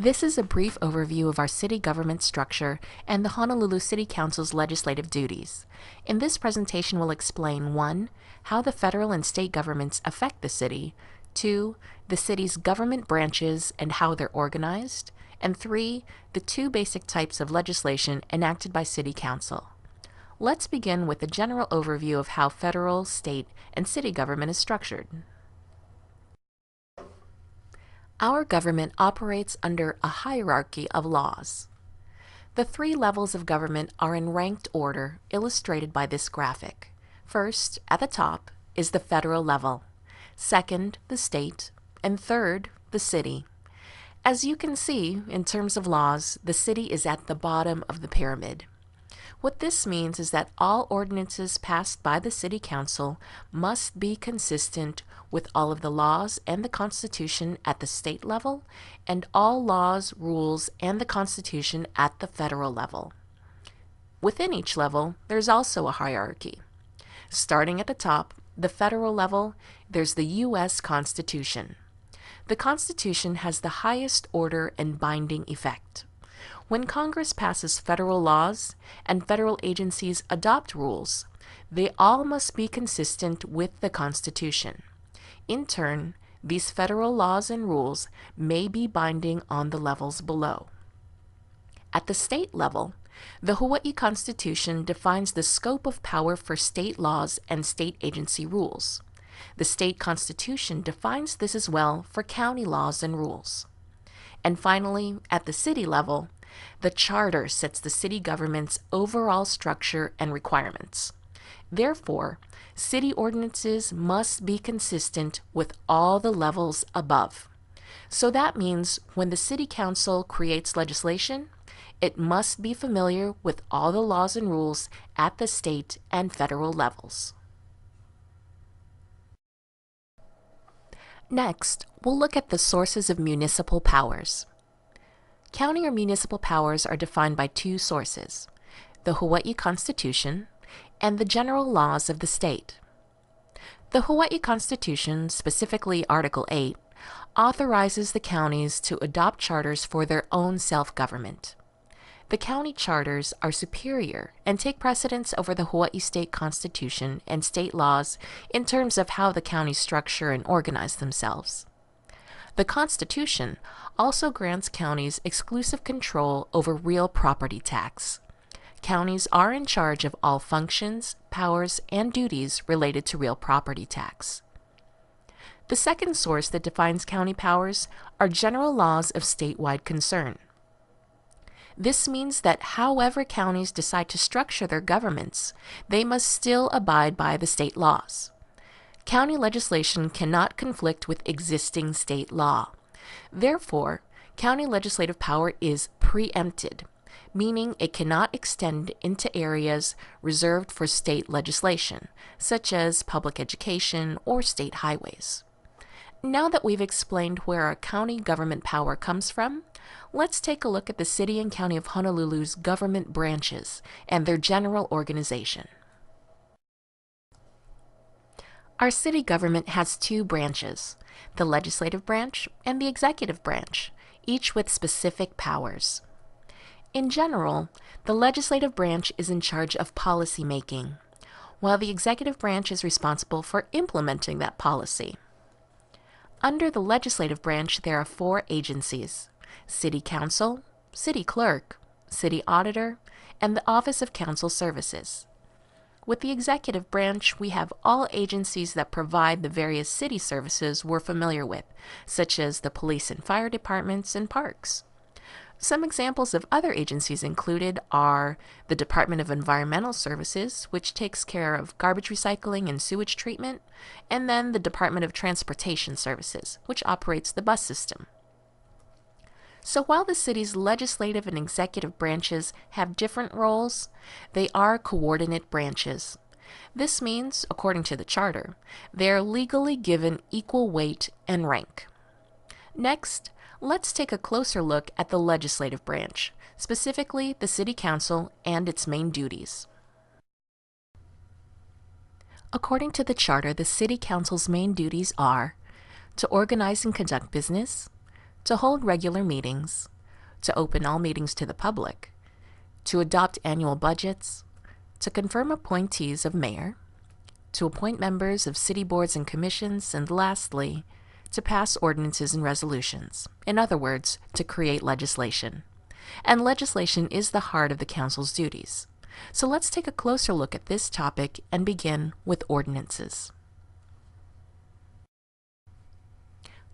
This is a brief overview of our city government structure and the Honolulu City Council's legislative duties. In this presentation, we'll explain 1. How the federal and state governments affect the city, 2. The city's government branches and how they're organized, and 3. The 2 basic types of legislation enacted by City Council. Let's begin with a general overview of how federal, state, and city government is structured. Our government operates under a hierarchy of laws. The 3 levels of government are in ranked order, illustrated by this graphic. First, at the top, is the federal level. Second, the state. And third, the city. As you can see, in terms of laws, the city is at the bottom of the pyramid. What this means is that all ordinances passed by the City Council must be consistent with all of the laws and the Constitution at the state level, and all laws, rules, and the Constitution at the federal level. Within each level, there's also a hierarchy. Starting at the top, the federal level, there's the U.S. Constitution. The Constitution has the highest order and binding effect. When Congress passes federal laws and federal agencies adopt rules, they all must be consistent with the Constitution. In turn, these federal laws and rules may be binding on the levels below. At the state level, the Hawaii Constitution defines the scope of power for state laws and state agency rules. The state constitution defines this as well for county laws and rules. And finally, at the city level, the charter sets the city government's overall structure and requirements. Therefore, city ordinances must be consistent with all the levels above. So that means when the City Council creates legislation, it must be familiar with all the laws and rules at the state and federal levels. Next, we'll look at the sources of municipal powers. County or municipal powers are defined by 2 sources, the Hawaii Constitution and the general laws of the state. The Hawaii Constitution, specifically Article 8, authorizes the counties to adopt charters for their own self-government. The county charters are superior and take precedence over the Hawaii State Constitution and state laws in terms of how the counties structure and organize themselves. The Constitution also grants counties exclusive control over real property tax. Counties are in charge of all functions, powers, and duties related to real property tax. The second source that defines county powers are general laws of statewide concern. This means that however counties decide to structure their governments, they must still abide by the state laws. County legislation cannot conflict with existing state law. Therefore, county legislative power is preempted, meaning it cannot extend into areas reserved for state legislation, such as public education or state highways. Now that we've explained where our county government power comes from, let's take a look at the City and County of Honolulu's government branches and their general organization. Our city government has 2 branches, the legislative branch and the executive branch, each with specific powers. In general, the legislative branch is in charge of policy making, while the executive branch is responsible for implementing that policy. Under the legislative branch, there are 4 agencies: City Council, City Clerk, City Auditor, and the Office of Council Services. With the executive branch, we have all agencies that provide the various city services we're familiar with, such as the police and fire departments and parks. Some examples of other agencies included are the Department of Environmental Services, which takes care of garbage recycling and sewage treatment, and then the Department of Transportation Services, which operates the bus system. So while the city's legislative and executive branches have different roles, they are coordinate branches. This means, according to the charter, they are legally given equal weight and rank. Next, let's take a closer look at the legislative branch, specifically the City Council and its main duties. According to the charter, the City Council's main duties are to organize and conduct business, to hold regular meetings, to open all meetings to the public, to adopt annual budgets, to confirm appointees of mayor, to appoint members of city boards and commissions, and lastly, to pass ordinances and resolutions. In other words, to create legislation. And legislation is the heart of the council's duties. So let's take a closer look at this topic and begin with ordinances.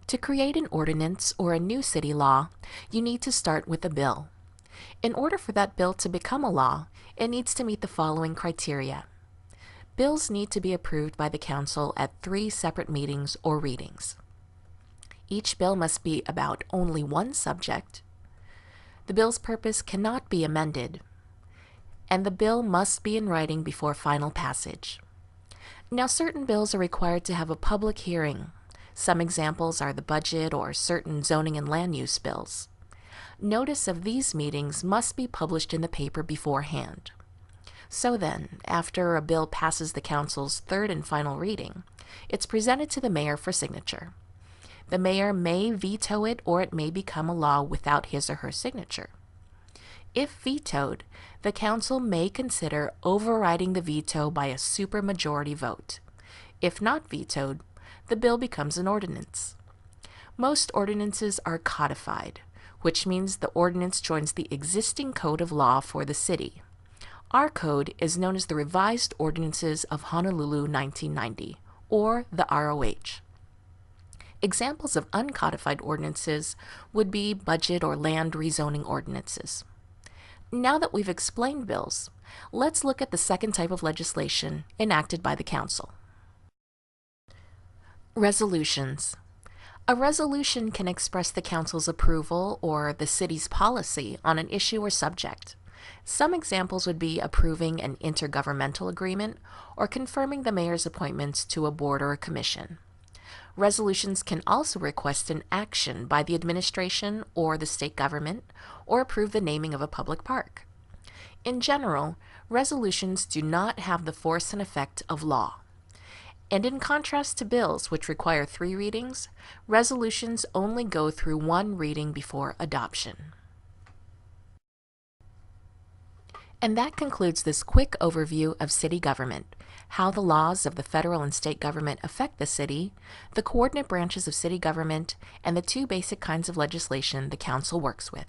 To create an ordinance or a new city law, you need to start with a bill. In order for that bill to become a law, it needs to meet the following criteria. Bills need to be approved by the council at 3 separate meetings or readings. Each bill must be about only one subject. The bill's purpose cannot be amended, and the bill must be in writing before final passage. Now, certain bills are required to have a public hearing. Some examples are the budget or certain zoning and land use bills. Notice of these meetings must be published in the paper beforehand. So then, after a bill passes the council's 3rd and final reading, it's presented to the mayor for signature. The mayor may veto it, or it may become a law without his or her signature. If vetoed, the council may consider overriding the veto by a supermajority vote. If not vetoed, the bill becomes an ordinance. Most ordinances are codified, which means the ordinance joins the existing code of law for the city. Our code is known as the Revised Ordinances of Honolulu 1990, or the ROH. Examples of uncodified ordinances would be budget or land rezoning ordinances. Now that we've explained bills, let's look at the second type of legislation enacted by the council. Resolutions. A resolution can express the council's approval or the city's policy on an issue or subject. Some examples would be approving an intergovernmental agreement or confirming the mayor's appointments to a board or a commission. Resolutions can also request an action by the administration or the state government, or approve the naming of a public park. In general, resolutions do not have the force and effect of law. And in contrast to bills, which require 3 readings, resolutions only go through 1 reading before adoption. And that concludes this quick overview of city government, how the laws of the federal and state government affect the city, the coordinate branches of city government, and the 2 basic kinds of legislation the council works with.